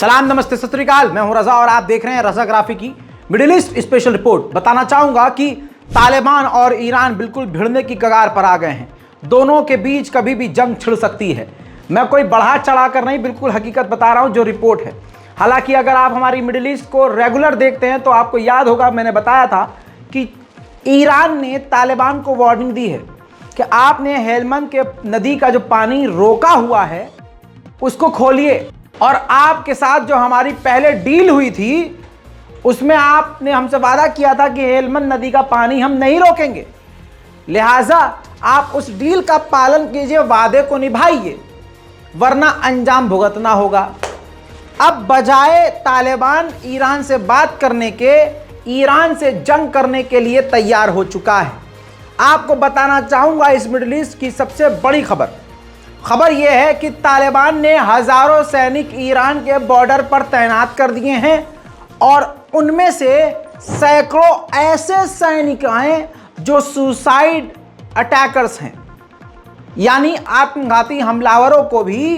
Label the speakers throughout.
Speaker 1: सलाम, नमस्ते, सत श्री अकाल। मैं हूं रजा और आप देख रहे हैं रजाग्राफी की मिडिल ईस्ट स्पेशल रिपोर्ट। बताना चाहूंगा कि तालिबान और ईरान बिल्कुल भिड़ने की कगार पर आ गए हैं। दोनों के बीच कभी भी जंग छिड़ सकती है। मैं कोई बढ़ा चढ़ा कर नहीं, बिल्कुल हकीकत बता रहा हूं जो रिपोर्ट है। हालांकि अगर आप हमारी मिडिल ईस्ट को रेगुलर देखते हैं तो आपको याद होगा मैंने बताया था कि ईरान ने तालिबान को वार्निंग दी है कि आपने हेलमंद के नदी का जो पानी रोका हुआ है उसको खोलिए, और आपके साथ जो हमारी पहले डील हुई थी उसमें आपने हमसे वादा किया था कि हेलमंद नदी का पानी हम नहीं रोकेंगे, लिहाजा आप उस डील का पालन कीजिए, वादे को निभाइए, वरना अंजाम भुगतना होगा। अब बजाय तालिबान ईरान से बात करने के, ईरान से जंग करने के लिए तैयार हो चुका है। आपको बताना चाहूंगा इस मिडिल ईस्ट की सबसे बड़ी खबर यह है कि तालिबान ने हजारों सैनिक ईरान के बॉर्डर पर तैनात कर दिए हैं और उनमें से सैकड़ों ऐसे सैनिक हैं जो सुसाइड अटैकर्स हैं, यानी आत्मघाती हमलावरों को भी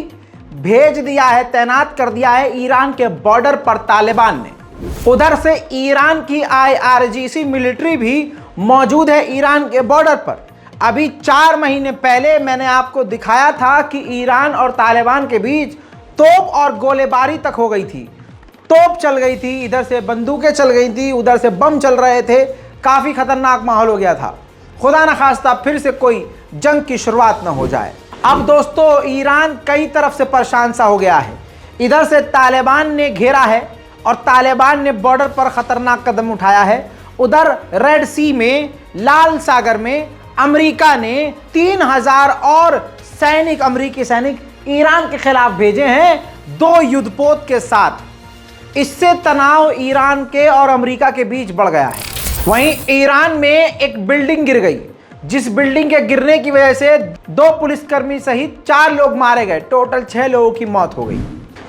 Speaker 1: भेज दिया है, तैनात कर दिया है ईरान के बॉर्डर पर तालिबान ने। उधर से ईरान की IRGC मिलिट्री भी मौजूद है ईरान के बॉर्डर पर। अभी 4 महीने पहले मैंने आपको दिखाया था कि ईरान और तालिबान के बीच तोप और गोलेबारी तक हो गई थी। तोप चल गई थी, इधर से बंदूकें चल गई थी, उधर से बम चल रहे थे, काफ़ी खतरनाक माहौल हो गया था। खुदा न खास्ता फिर से कोई जंग की शुरुआत न हो जाए। अब दोस्तों ईरान कई तरफ से परेशान सा हो गया है। इधर से तालिबान ने घेरा है और तालिबान ने बॉर्डर पर खतरनाक कदम उठाया है। उधर रेड सी में, लाल सागर में अमेरिका ने 3000 और अमेरिकी सैनिक ईरान के खिलाफ भेजे हैं 2 युद्धपोत के साथ। इससे तनाव ईरान के और अमेरिका के बीच बढ़ गया है। वहीं ईरान में एक बिल्डिंग गिर गई, जिस बिल्डिंग के गिरने की वजह से 2 पुलिसकर्मी सहित 4 लोग मारे गए, टोटल 6 लोगों की मौत हो गई।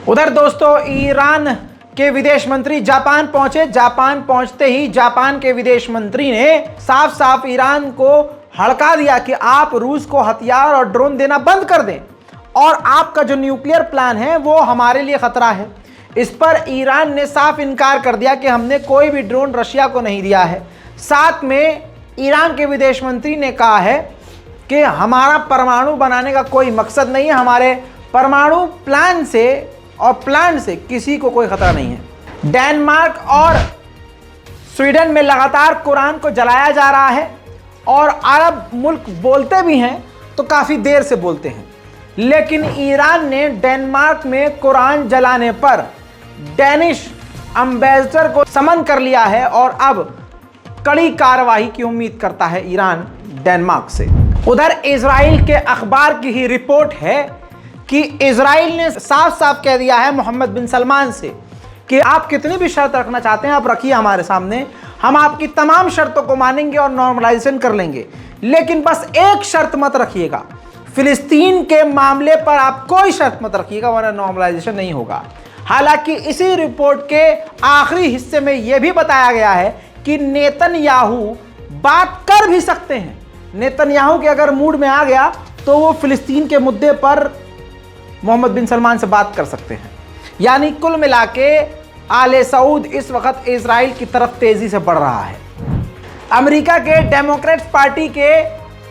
Speaker 1: उधर दोस्तों ईरान के विदेश मंत्री जापान पहुंचे। जापान पहुंचते ही जापान के विदेश मंत्री ने साफ साफ ईरान को हड़का दिया कि आप रूस को हथियार और ड्रोन देना बंद कर दें, और आपका जो न्यूक्लियर प्लान है वो हमारे लिए खतरा है। इस पर ईरान ने साफ इनकार कर दिया कि हमने कोई भी ड्रोन रशिया को नहीं दिया है। साथ में ईरान के विदेश मंत्री ने कहा है कि हमारा परमाणु बनाने का कोई मकसद नहीं है, हमारे परमाणु प्लान से और प्लांट से किसी को कोई खतरा नहीं है। डेनमार्क और स्वीडन में लगातार कुरान को जलाया जा रहा है, और अरब मुल्क बोलते भी हैं तो काफ़ी देर से बोलते हैं, लेकिन ईरान ने डेनमार्क में कुरान जलाने पर डेनिश एम्बेसडर को समन कर लिया है और अब कड़ी कार्रवाई की उम्मीद करता है ईरान डेनमार्क से। उधर इजराइल के अखबार की ही रिपोर्ट है कि इजराइल ने साफ साफ कह दिया है मोहम्मद बिन सलमान से कि आप कितनी भी शर्त रखना चाहते हैं आप रखिए हमारे सामने, हम आपकी तमाम शर्तों को मानेंगे और नॉर्मलाइजेशन कर लेंगे, लेकिन बस एक शर्त मत रखिएगा, फिलिस्तीन के मामले पर आप कोई शर्त मत रखिएगा, वरना नॉर्मलाइजेशन नहीं होगा। हालांकि इसी रिपोर्ट के आखिरी हिस्से में यह भी बताया गया है कि नेतन्याहू बात कर भी सकते हैं। नेतन्याहू के अगर मूड में आ गया तो वो फिलिस्तीन के मुद्दे पर मोहम्मद बिन सलमान से बात कर सकते हैं। यानी कुल मिला के आले सऊद इस वक्त इजराइल की तरफ तेजी से बढ़ रहा है। अमेरिका के डेमोक्रेट्स पार्टी के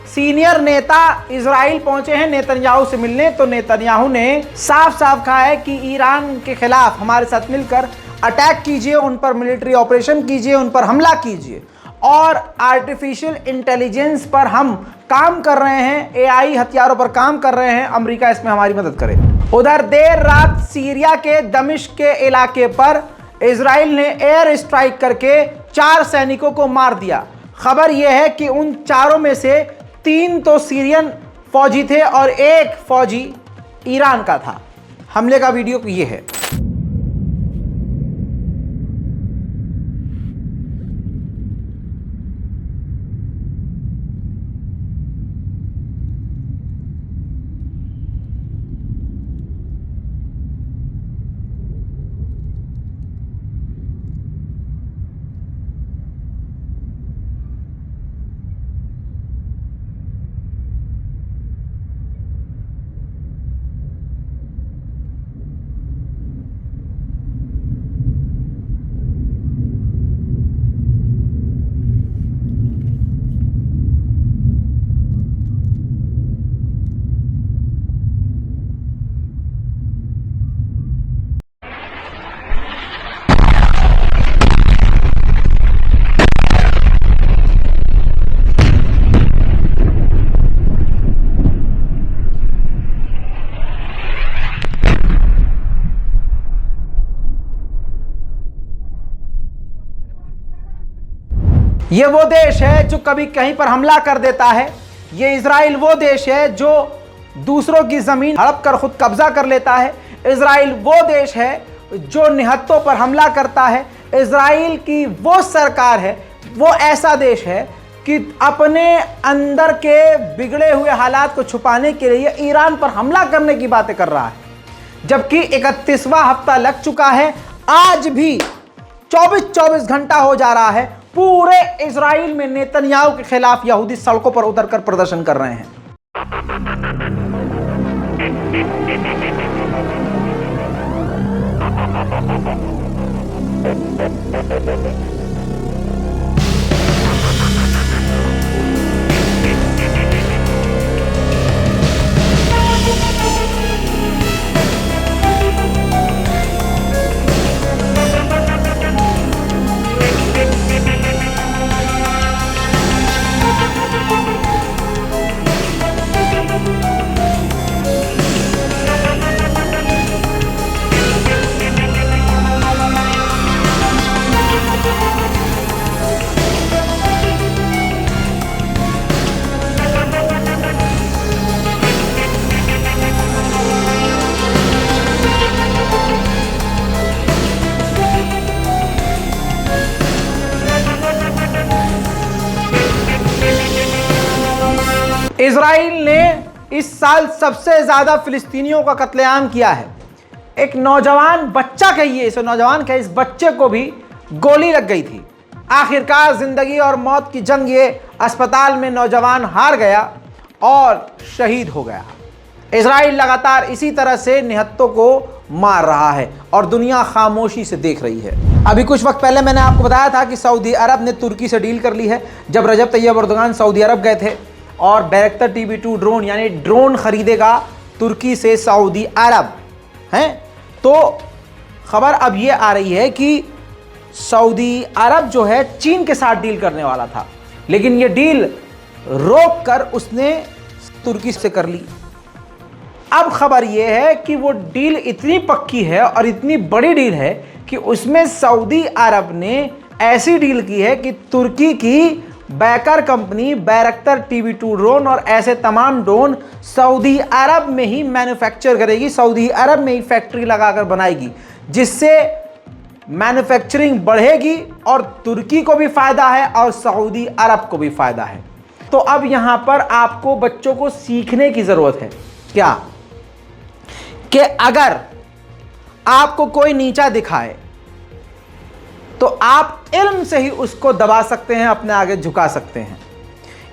Speaker 1: सीनियर नेता इजराइल पहुंचे हैं नेतन्याहू से मिलने, तो नेतन्याहू ने साफ साफ कहा है कि ईरान के खिलाफ हमारे साथ मिलकर अटैक कीजिए, उन पर मिलिट्री ऑपरेशन कीजिए, उन पर हमला कीजिए, और आर्टिफिशियल इंटेलिजेंस पर हम काम कर रहे हैं, AI हथियारों पर काम कर रहे हैं, अमेरिका इसमें हमारी मदद करे। उधर देर रात सीरिया के दमिश्क के इलाके पर इजराइल ने एयर स्ट्राइक करके 4 सैनिकों को मार दिया। खबर यह है कि उन 4 में से 3 तो सीरियन फौजी थे और 1 फौजी ईरान का था। हमले का वीडियो ये है। ये वो देश है जो कभी कहीं पर हमला कर देता है। ये इजराइल वो देश है जो दूसरों की जमीन हड़प कर खुद कब्जा कर लेता है। इजराइल वो देश है जो निहत्तों पर हमला करता है। इजराइल की वो सरकार है, वो ऐसा देश है कि अपने अंदर के बिगड़े हुए हालात को छुपाने के लिए ईरान पर हमला करने की बातें कर रहा है, जबकि 31वां हफ्ता लग चुका है। आज भी 24 घंटा हो जा रहा है, पूरे इजराइल में नेतन्याहू के खिलाफ यहूदी सड़कों पर उतरकर प्रदर्शन कर रहे हैं। इजराइल ने इस साल सबसे ज्यादा फिलिस्तीनियों का कत्लेआम किया है। एक नौजवान बच्चा कहिए, इसे नौजवान कहिए, इस बच्चे को भी गोली लग गई थी। आखिरकार जिंदगी और मौत की जंग ये अस्पताल में नौजवान हार गया और शहीद हो गया। इजराइल लगातार इसी तरह से निहत्तों को मार रहा है और दुनिया खामोशी से देख रही है। अभी कुछ वक्त पहले मैंने आपको बताया था कि सऊदी अरब ने तुर्की से डील कर ली है। जब रजब तैयब एर्दोगान सऊदी अरब गए थे और बैरक्टर TB2 ड्रोन यानी ड्रोन खरीदेगा तुर्की से सऊदी अरब हैं, तो खबर अब ये आ रही है कि सऊदी अरब जो है चीन के साथ डील करने वाला था, लेकिन ये डील रोक कर उसने तुर्की से कर ली। अब खबर ये है कि वो डील इतनी पक्की है और इतनी बड़ी डील है कि उसमें सऊदी अरब ने ऐसी डील की है कि तुर्की की बैकर कंपनी बैरक्टर TB2 ड्रोन और ऐसे तमाम ड्रोन सऊदी अरब में ही मैन्युफैक्चर करेगी, सऊदी अरब में ही फैक्ट्री लगाकर बनाएगी, जिससे मैन्युफैक्चरिंग बढ़ेगी और तुर्की को भी फायदा है और सऊदी अरब को भी फायदा है। तो अब यहां पर आपको बच्चों को सीखने की जरूरत है क्या, कि अगर आपको कोई नीचा दिखाए तो आप इल्म से ही उसको दबा सकते हैं, अपने आगे झुका सकते हैं।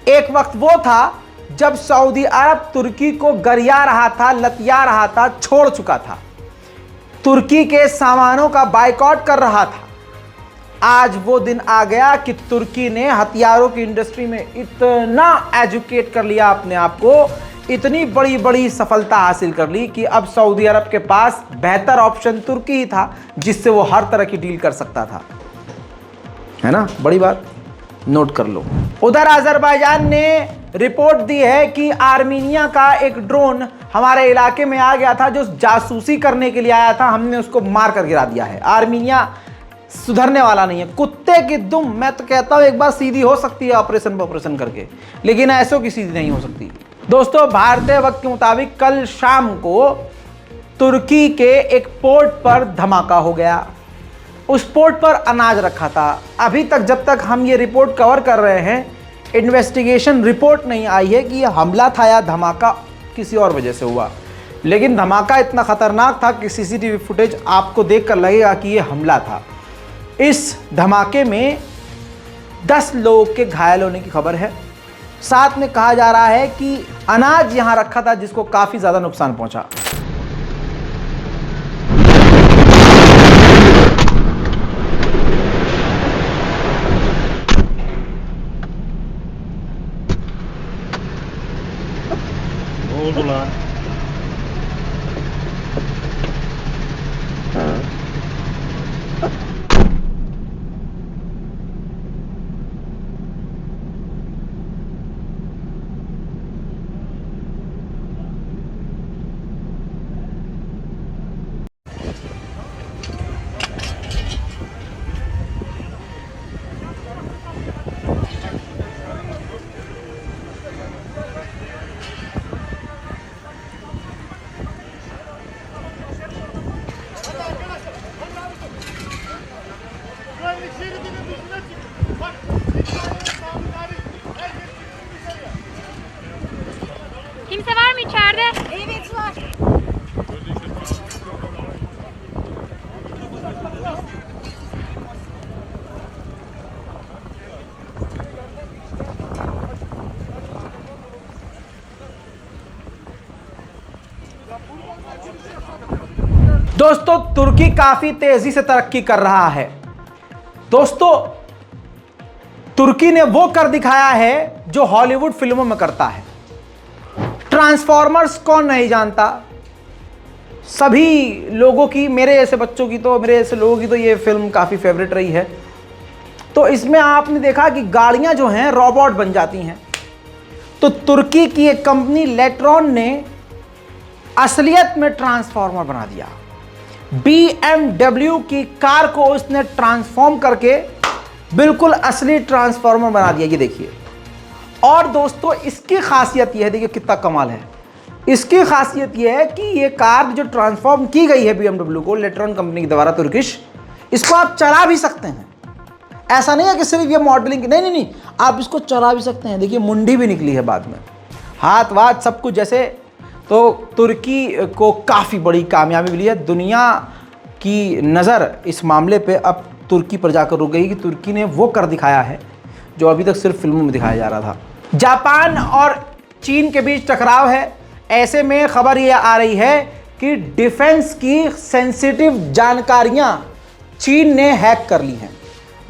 Speaker 1: एक वक्त वो था जब सऊदी अरब तुर्की को गरिया रहा था, लतिया रहा था, छोड़ चुका था, तुर्की के सामानों का बायकॉट कर रहा था। आज वो दिन आ गया कि तुर्की ने हथियारों की इंडस्ट्री में इतना एजुकेट कर लिया अपने आप को, इतनी बड़ी बड़ी सफलता हासिल कर ली कि अब सऊदी अरब के पास बेहतर ऑप्शन तुर्की ही था, जिससे वो हर तरह की डील कर सकता था। है ना, बड़ी बात, नोट कर लो। उधर अजरबैजान ने रिपोर्ट दी है कि आर्मीनिया का एक ड्रोन हमारे इलाके में आ गया था, जो जासूसी करने के लिए आया था, हमने उसको मार कर गिरा दिया है। आर्मीनिया सुधरने वाला नहीं है, कुत्ते की दुम। मैं तो कहता हूं एक बार सीधी हो सकती है ऑपरेशन करके, लेकिन ऐसों की सीधी नहीं हो सकती। दोस्तों, भारतीय वक्त के मुताबिक कल शाम को तुर्की के एक पोर्ट पर धमाका हो गया। उस पोर्ट पर अनाज रखा था। अभी तक जब तक हम ये रिपोर्ट कवर कर रहे हैं, इन्वेस्टिगेशन रिपोर्ट नहीं आई है कि यह हमला था या धमाका किसी और वजह से हुआ, लेकिन धमाका इतना खतरनाक था कि CCTV फुटेज आपको देखकर लगेगा कि यह हमला था। इस धमाके में 10 लोगों के घायल होने की खबर है। साथ में कहा जा रहा है कि अनाज यहां रखा था जिसको काफी ज्यादा नुकसान पहुंचा। दोस्तों, तुर्की काफी तेजी से तरक्की कर रहा है। दोस्तों, तुर्की ने वो कर दिखाया है जो हॉलीवुड फिल्मों में करता है। ट्रांसफॉर्मर्स कौन नहीं जानता? सभी लोगों की, मेरे ऐसे बच्चों की तो, मेरे ऐसे लोगों की तो ये फिल्म काफ़ी फेवरेट रही है। तो इसमें आपने देखा कि गाड़ियां जो हैं रोबोट बन जाती हैं। तो तुर्की की एक कंपनी लेट्रॉन ने असलियत में ट्रांसफॉर्मर बना दिया। BMW की कार को उसने ट्रांसफॉर्म करके बिल्कुल असली ट्रांसफॉर्मर बना दिया। ये देखिए। और दोस्तों, इसकी खासियत यह है, देखिए कितना कमाल है। इसकी खासियत यह है कि ये कार जो ट्रांसफॉर्म की गई है BMW को लेट्रॉन कंपनी के द्वारा तुर्किश, इसको आप चला भी सकते हैं। ऐसा नहीं है कि सिर्फ ये मॉडलिंग, नहीं, आप इसको चला भी सकते हैं। देखिए मुंडी भी निकली है बाद में, हाथ वाथ सब कुछ जैसे। तो तुर्की को काफ़ी बड़ी कामयाबी मिली है। दुनिया की नज़र इस मामले पे अब तुर्की पर जाकर रुक गई कि तुर्की ने वो कर दिखाया है जो अभी तक सिर्फ फिल्मों में दिखाया जा रहा था। जापान और चीन के बीच टकराव है। ऐसे में खबर ये आ रही है कि डिफेंस की सेंसिटिव जानकारियां चीन ने हैक कर ली हैं,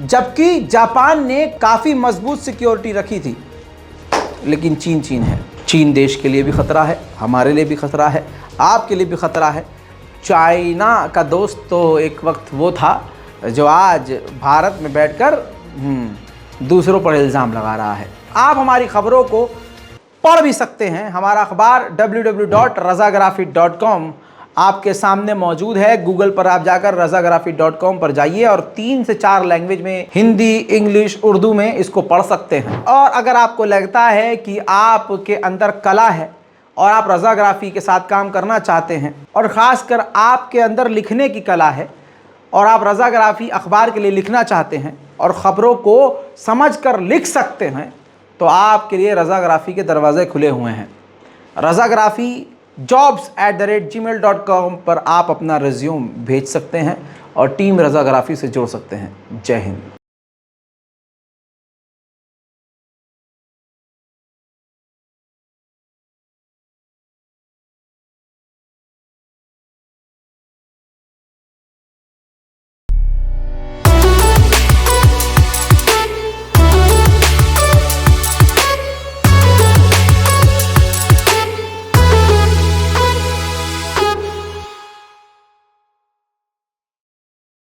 Speaker 1: जबकि जापान ने काफ़ी मजबूत सिक्योरिटी रखी थी। लेकिन चीन है। चीन देश के लिए भी ख़तरा है, हमारे लिए भी ख़तरा है, आपके लिए भी ख़तरा है। चाइना का दोस्त तो एक वक्त वो था जो आज भारत में बैठकर दूसरों पर इल्ज़ाम लगा रहा है। आप हमारी खबरों को पढ़ भी सकते हैं। हमारा अखबार www.razagrafi.com आपके सामने मौजूद है। गूगल पर आप जाकर razagrafi.com पर जाइए और 3 से 4 लैंग्वेज में, हिंदी, इंग्लिश, उर्दू में इसको पढ़ सकते हैं। और अगर आपको लगता है कि आपके अंदर कला है और आप रज़ाग्राफी के साथ काम करना चाहते हैं, और ख़ासकर आपके अंदर लिखने की कला है और आप रज़ाग्राफी अखबार के लिए लिखना चाहते हैं और ख़बरों को समझकर लिख सकते हैं, तो आपके लिए रज़ाग्राफी के दरवाजे खुले हुए हैं। रज़ाग्राफी jobs@gmail.com पर आप अपना रिज्यूम भेज सकते हैं और टीम रज़ाग्राफी से जुड़ सकते हैं। जय हिंद।